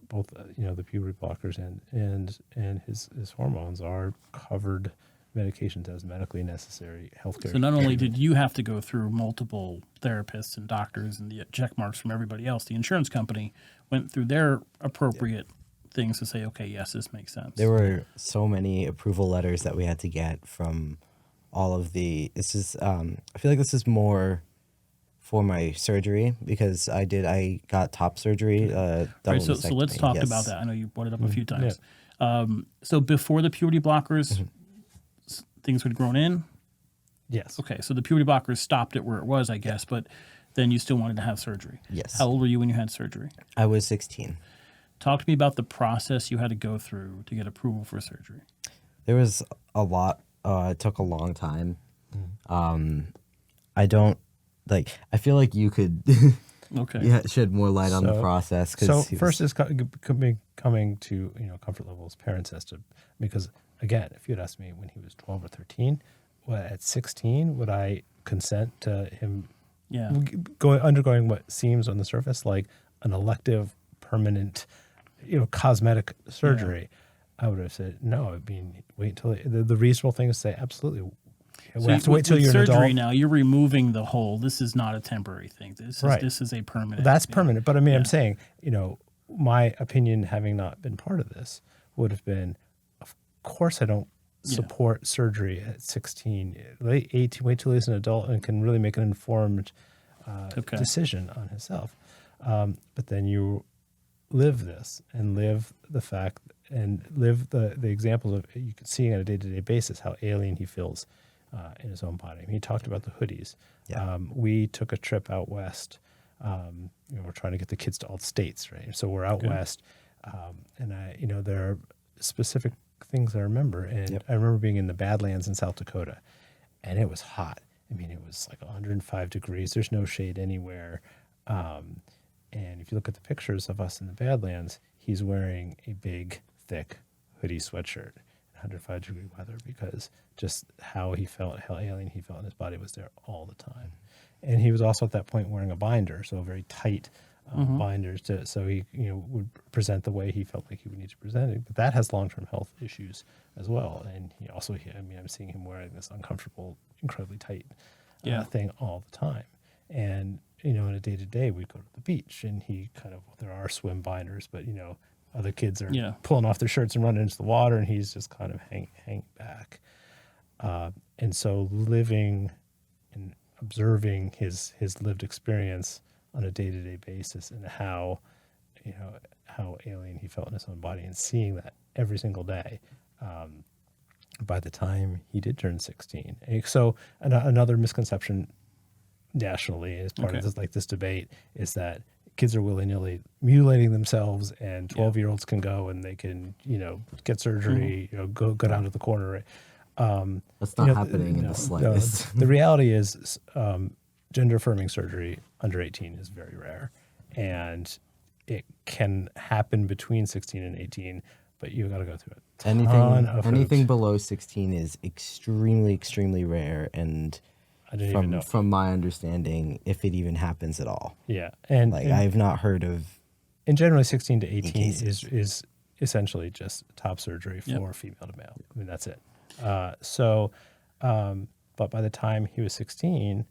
both the puberty blockers and his hormones are covered medications as medically necessary healthcare. So not only did you have to go through multiple therapists and doctors and the check marks from everybody else, the insurance company went through their appropriate things to say, okay, yes, this makes sense. There were so many approval letters that we had to get from all of the. I feel like this is more for my surgery because I got top surgery. Right, so let's talk about that. I know you brought it up a few times. So before the puberty blockers, things had grown in. Yes. Okay, so the puberty blockers stopped it where it was, I guess, but then you still wanted to have surgery. Yes. How old were you when you had surgery? I was 16. Talk to me about the process you had to go through to get approval for surgery. There was a lot. It took a long time. I don't I feel like you could shed more light on the process. First is coming to comfort levels parents has to, because again, if you had asked me when he was 12 or 13, at 16 would I consent to him undergoing what seems on the surface like an elective permanent cosmetic surgery? I would have said no. I mean, wait till the reasonable thing is to say absolutely. We have to wait till you're an adult. Surgery now, you're removing the hole. This is not a temporary thing. This is a permanent. That's permanent. But I mean, I'm saying, my opinion, having not been part of this, would have been, of course, I don't support surgery at 16. Late 18, wait till he's an adult and can really make an informed decision on himself. But then you live this and live the fact and live the examples of you can see on a day-to-day basis how alien he feels in his own body. I mean, he talked about the hoodies. Yeah. We took a trip out west. We're trying to get the kids to all states, right? So we're out west, and there are specific things I remember. And I remember being in the Badlands in South Dakota, and it was hot. I mean, it was like 105 degrees. There's no shade anywhere. And if you look at the pictures of us in the Badlands, he's wearing a big, thick hoodie sweatshirt. 105-degree weather, because just how he felt, how alien he felt in his body was there all the time. And he was also at that point wearing a binder, so very tight binders, so he would present the way he felt like he would need to present it. But that has long-term health issues as well. And he also, I'm seeing him wearing this uncomfortable, incredibly tight thing all the time. And in a day-to-day, we'd go to the beach, and there are swim binders, but other kids are pulling off their shirts and running into the water, and he's just kind of hanging back. And so living and observing his lived experience on a day-to-day basis and how alien he felt in his own body, and seeing that every single day by the time he did turn 16. And so another misconception nationally as part of this debate is that kids are willy-nilly mutilating themselves, and 12-year-olds can go and they can, get surgery, go down to the corner. That's not happening in the slightest. The reality is gender-affirming surgery under 18 is very rare, and it can happen between 16 and 18, but you've got to go through it. Anything below 16 is extremely, extremely rare, and I didn't even know. From my understanding, if it even happens at all. Yeah. And I've not heard of. And generally 16 to 18 is essentially just top surgery for female to male. I mean, that's it. But by the time he was 16,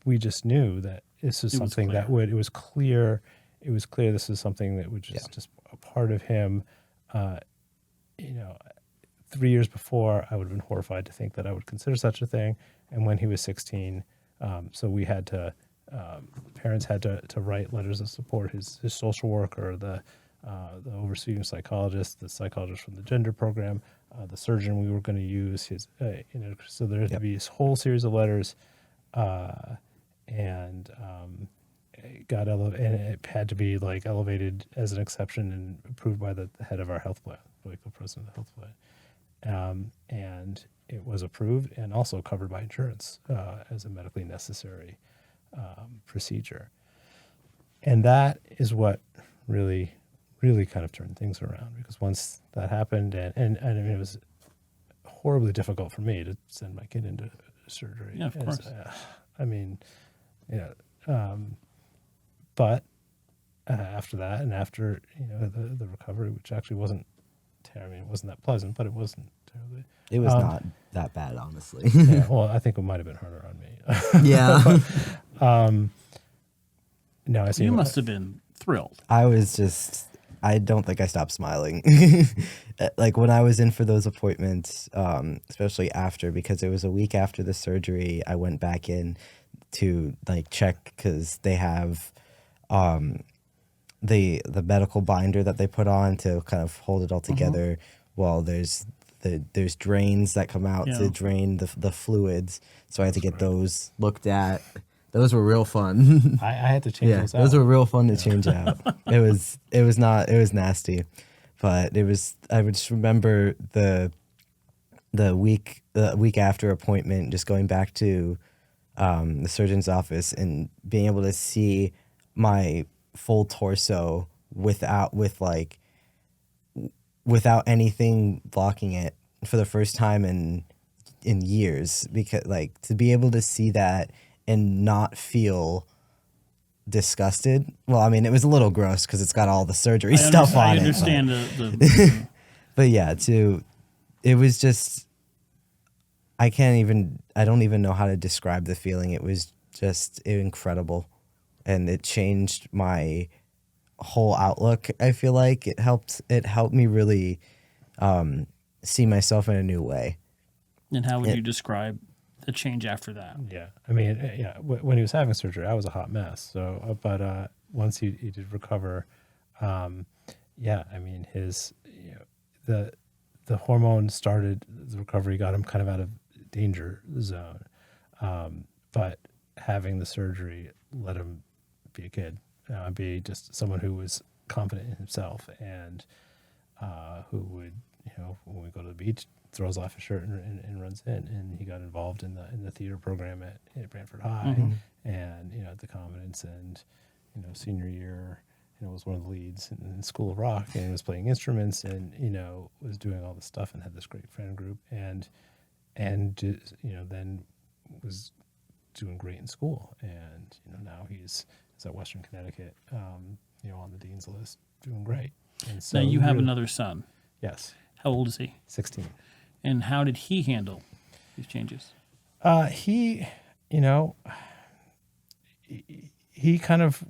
we just knew that this is something that it was clear this is something that would just a part of him. 3 years before, I would have been horrified to think that I would consider such a thing. And when he was 16, so we had to, parents had to write letters of support. His social worker, the overseeing psychologist, the psychologist from the gender program, the surgeon we were going to use. So there had to be this whole series of letters, and it had to be elevated as an exception and approved by the head of our health plan, the president of the health plan. And it was approved and also covered by insurance as a medically necessary procedure. And that is what really, really kind of turned things around, because once that happened, and I mean, it was horribly difficult for me to send my kid into surgery. Yeah, of course. But after that, and after the recovery, which actually wasn't I mean, it wasn't that pleasant, but it wasn't terribly. It was not that bad, honestly. Yeah, well, I think it might have been harder on me. Yeah. No, I see. You must have been thrilled. I was just, I don't think I stopped smiling. Like when I was in for those appointments, especially after, because it was a week after the surgery, I went back in to like check because they have the medical binder that they put on to kind of hold it all together. Well, there's drains that come out to drain the fluids, so I had to get those looked at. Those were real fun. I had to change those out. Those were real fun to change out. It was nasty, but it was. I would just remember the week after appointment, just going back to the surgeon's office and being able to see my full torso without anything blocking it for the first time in years, because like to be able to see that and not feel disgusted. Well, I mean, it was a little gross because it's got all the surgery stuff on it. I understand the But yeah, it was just, I don't even know how to describe the feeling. It was just incredible. And it changed my whole outlook. I feel like it helped me really see myself in a new way. And how would you describe the change after that? Yeah, I mean, when he was having surgery, I was a hot mess. So, but once he did recover, I mean, the hormone started, the recovery got him kind of out of danger zone, but having the surgery let him be a kid, be just someone who was confident in himself and who would, when we go to the beach, throws off his shirt and runs in. And he got involved in the theater program at Brantford High, and the confidence, and senior year, was one of the leads in School of Rock, and was playing instruments, and was doing all this stuff, and had this great friend group, and then was doing great in school, and now he's at Western Connecticut, on the dean's list, doing great. And so now you have another son. Yes. How old is he? 16. And how did he handle these changes? He kind of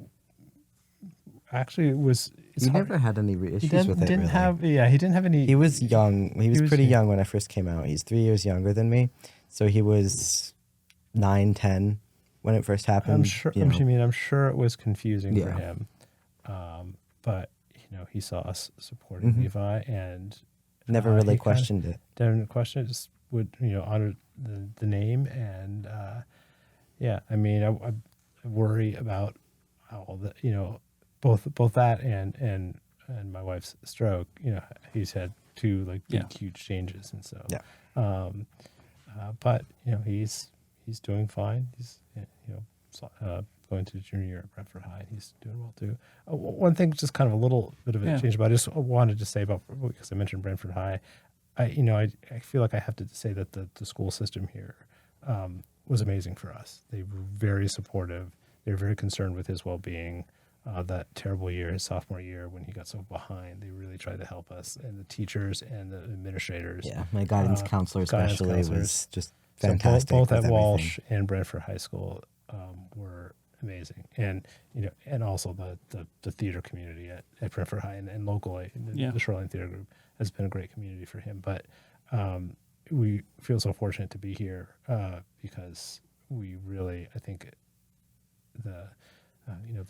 actually was. He never had any issues with it. He didn't have any. He was young. He was pretty young when I first came out. He's 3 years younger than me, so he was 9, 10 when it first happened. I'm sure. I'm sure it was confusing for him, but he saw us supporting Levi and never really questioned it. Didn't question it. Just would honor the name, and I mean, I worry about all the both that and my wife's stroke. He's had two big huge changes, and so but he's doing fine. He's going to junior year at Brantford High. He's doing well too. One thing, just kind of a little bit of a change, but I just wanted to say about, because I mentioned Brantford High, I feel like I have to say that the school system here was amazing for us. They were very supportive. They were very concerned with his well-being. That terrible year, his sophomore year, when he got so behind, they really tried to help us, and the teachers and the administrators. Yeah, my guidance counselor especially was just fantastic. So both at Walsh and Brantford High School were amazing, and and also the theater community at Brantford High and locally, the Shoreline Theater Group has been a great community for him. But we feel so fortunate to be here because we really, I think, the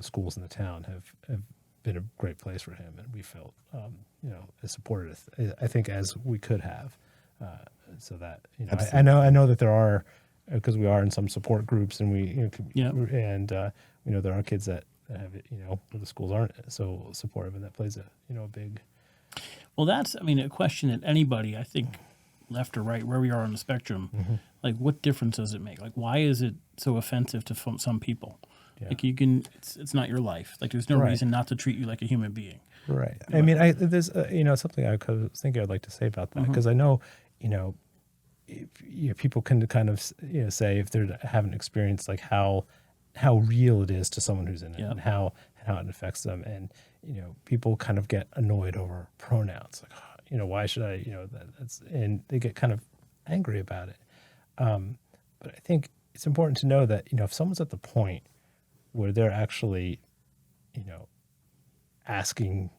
schools in the town have been a great place for him, and we felt as supportive, I think, as we could have. So that I know that there are, because we are in some support groups, and we and there are kids that have it, where the schools aren't so supportive, and that plays a big. Well, that's, a question that anybody, I think, left or right, where we are on the spectrum, like, what difference does it make? Like, why is it so offensive to some people? Yeah. Like, it's not your life. Like, there's no reason not to treat you like a human being. Right. I mean, there's something I was thinking I'd like to say about that, because I know, if people can kind of say, if they haven't experienced like how real it is to someone who's in it, and how it affects them, and people kind of get annoyed over pronouns, like why should I, that's, and they get kind of angry about it. But I think it's important to know that, if someone's at the point where they're actually, asking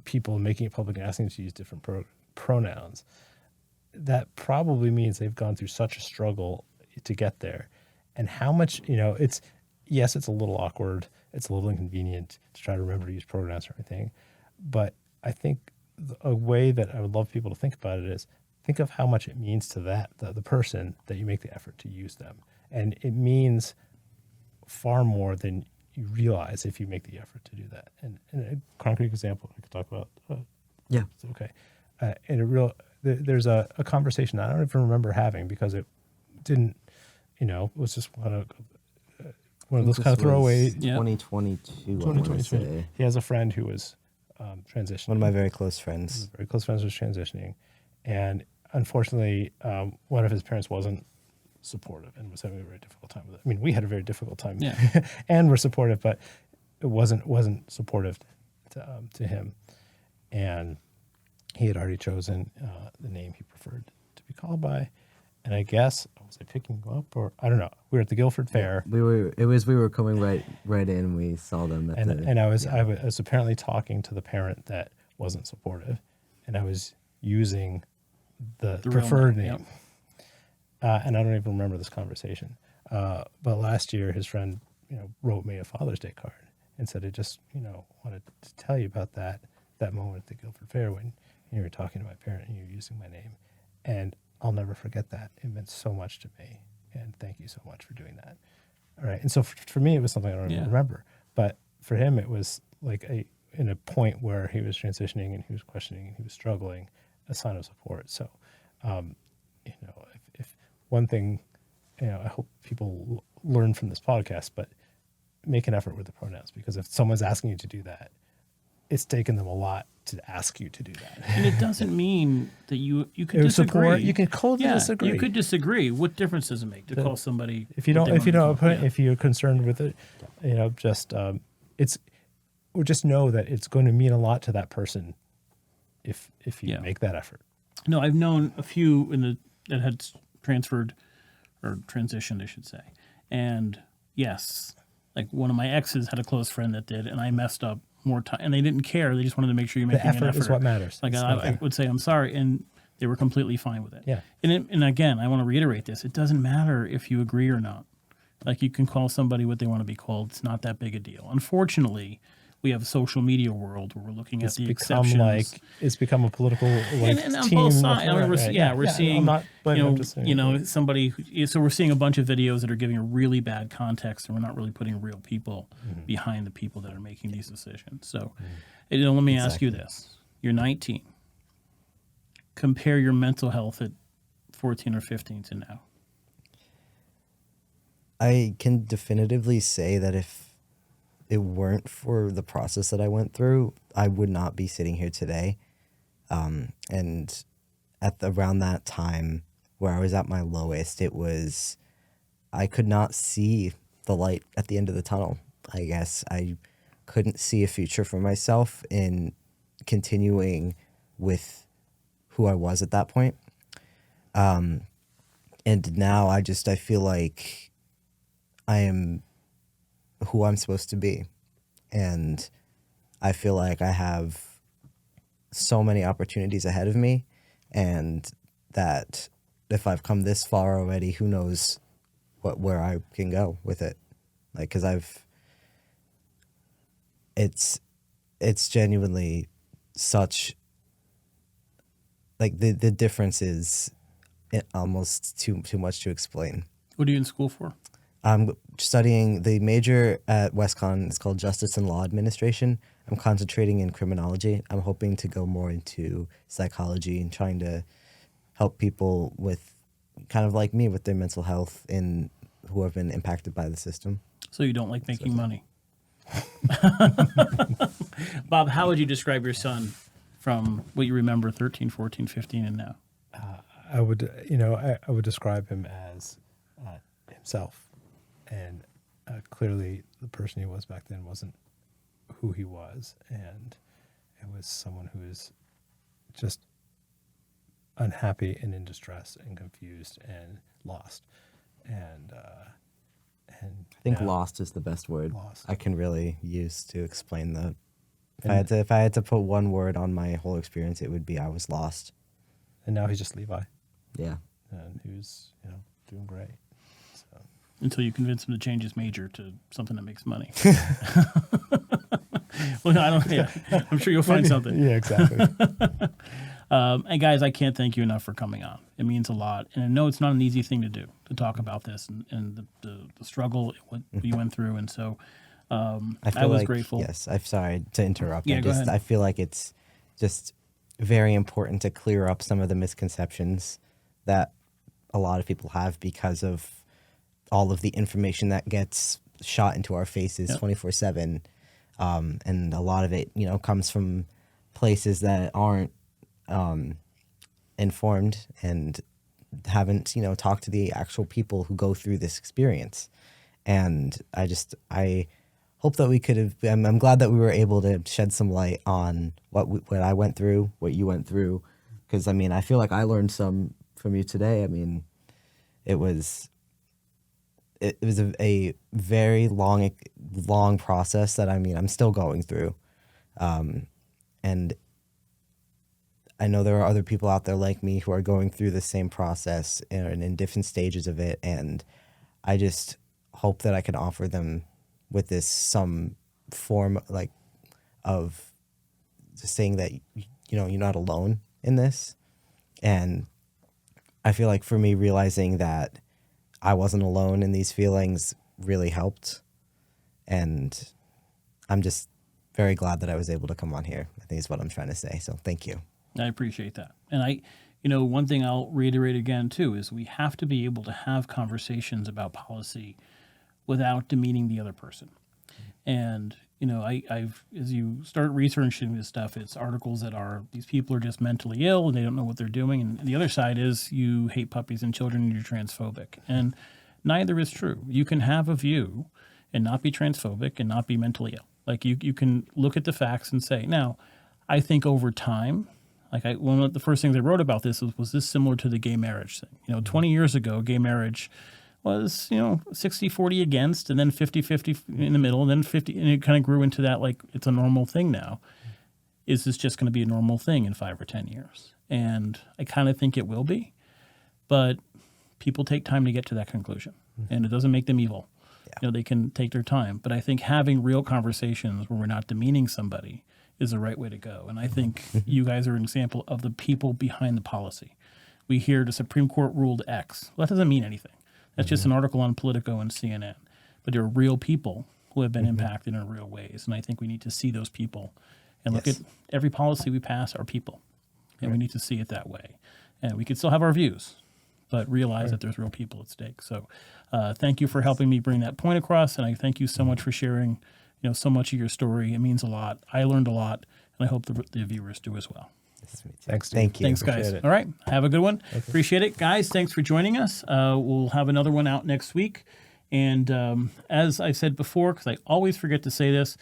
people, making it public and asking them to use different pronouns, that probably means they've gone through such a struggle to get there. And how much, yes, it's a little awkward. It's a little inconvenient to try to remember to use pronouns or anything. But I think a way that I would love people to think about it is think of how much it means to the person that you make the effort to use them. And it means far more than you realize if you make the effort to do that. And a concrete example I could talk about. Yeah. Okay. There's a conversation I don't even remember having because it didn't, it was just one of those kind of throwaway. 2022. 2022. He has a friend who was transitioning. One of my very close friends. Very close friends was transitioning. And unfortunately, one of his parents wasn't supportive and was having a very difficult time with it. I mean, we had a very difficult time and were supportive, but it wasn't supportive to him. And he had already chosen the name he preferred to be called by. And I guess, was I picking him up or I don't know. We were at the Guilford Fair. We were coming right in. We saw them at I was apparently talking to the parent that wasn't supportive, and I was using the preferred name. Yep. And I don't even remember this conversation. But last year, his friend, wrote me a Father's Day card and said, I just, wanted to tell you about that moment at the Guilford Fair when you were talking to my parent and you were using my name. And I'll never forget that. It meant so much to me. And thank you so much for doing that. All right. And so for me, it was something I don't even remember. But for him, it was like in a point where he was transitioning and he was questioning and he was struggling, a sign of support. So, if one thing, I hope people learn from this podcast, but make an effort with the pronouns, because if someone's asking you to do that, it's taken them a lot to ask you to do that. And it doesn't mean that you could disagree. Support, you can coldly disagree. You could disagree. What difference does it make to call somebody? If you're concerned with it, just know that it's going to mean a lot to that person if you make that effort. No, I've known a few that had transferred or transitioned, I should say. And yes, like one of my exes had a close friend that did, and I messed up more time, and they didn't care. They just wanted to make sure you're making an effort. Is what matters. Like I would say, I'm sorry, and they were completely fine with it. Yeah. And again, I want to reiterate this: it doesn't matter if you agree or not. Like you can call somebody what they want to be called. It's not that big a deal. Unfortunately, we have a social media world where we're looking at the exceptions. It's become a political and on team. both sides. I mean, we're seeing. I'm not, but I'm just saying, somebody. So we're seeing a bunch of videos that are giving a really bad context, and we're not really putting real people behind the people that are making these decisions. So, let me ask you this: you're 19. Compare your mental health at 14 or 15 to now. I can definitively say that if it weren't for the process that I went through, I would not be sitting here today. And around that time where I was at my lowest, I could not see the light at the end of the tunnel. I guess I couldn't see a future for myself in continuing with who I was at that point. And now I feel like I am who I'm supposed to be. And I feel like I have so many opportunities ahead of me, and that if I've come this far already, who knows where I can go with it. Like, 'cause it's genuinely such, like the difference is almost too much to explain. What are you in school for? I'm studying the major at WestCon. It's called Justice and Law Administration. I'm concentrating in criminology. I'm hoping to go more into psychology and trying to help people with kind of like me with their mental health and who have been impacted by the system. So you don't like making money. Bob, how would you describe your son from what you remember 13, 14, 15 and now? I would describe him as himself. And clearly the person he was back then wasn't who he was. And it was someone who is just unhappy and in distress and confused and lost. And I think now- lost is the best word Lost. I can really use to explain the. If I had to put one word on my whole experience, it would be I was lost. And now he's just Levi, Yeah. and who's doing great. So Until you convince him to change his major to something that makes money. Well, I don't. Yeah, I'm sure you'll find something. yeah, exactly. And guys, I can't thank you enough for coming on. It means a lot, and I know it's not an easy thing to do to talk about this and the struggle what you went through, and so I was grateful. Yes, I'm sorry to interrupt. Yeah, go ahead. I feel like it's just very important to clear up some of the misconceptions that a lot of people have because of all of the information that gets shot into our faces 24/7, and a lot of it, comes from places that aren't informed and haven't, talked to the actual people who go through this experience. And I hope that we could have. I'm glad that we were able to shed some light on what I went through, what you went through, because I feel like I learned some from you today. It was a very long process that I'm still going through, and I know there are other people out there like me who are going through the same process and in different stages of it, and I just hope that I can offer them with this some form of saying that you're not alone in this. And I feel like for me, realizing that I wasn't alone in these feelings really helped, and I'm just very glad that I was able to come on here, I think is what I'm trying to say. So thank you. I appreciate that. And one thing I'll reiterate again too is we have to be able to have conversations about policy without demeaning the other person. And, I've as you start researching this stuff, it's articles that are, these people are just mentally ill and they don't know what they're doing. And the other side is you hate puppies and children and you're transphobic. And neither is true. You can have a view and not be transphobic and not be mentally ill. Like you can look at the facts and say, now, I think over time, one of the first things I wrote about this was this similar to the gay marriage thing? 20 years ago, gay marriage was, 60-40 against, and then 50-50 in the middle, and then 50, and it kind of grew into that, it's a normal thing now. Is this just going to be a normal thing in 5 or 10 years? And I kind of think it will be, but people take time to get to that conclusion, and it doesn't make them evil. Yeah. They can take their time, but I think having real conversations where we're not demeaning somebody is the right way to go. And I think you guys are an example of the people behind the policy. We hear the Supreme Court ruled X. Well, that doesn't mean anything. That's just an article on Politico and CNN. But there are real people who have been impacted in real ways. And I think we need to see those people and look at every policy we pass are people. And we need to see it that way. And we can still have our views, but realize that there's real people at stake. So thank you for helping me bring that point across. And I thank you so much for sharing so much of your story. It means a lot. I learned a lot. And I hope the viewers do as well. Thanks, Steve. Thank you. Thanks, guys. Appreciate it. All right. Have a good one. Okay. Appreciate it. Guys, thanks for joining us. We'll have another one out next week. And as I said before, because I always forget to say this,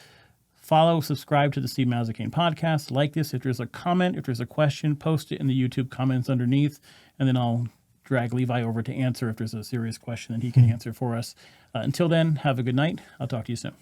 follow, subscribe to the Steve Mazzacane podcast. Like this. If there's a comment, if there's a question, post it in the YouTube comments underneath. And then I'll drag Levi over to answer if there's a serious question that he can answer for us. Until then, have a good night. I'll talk to you soon.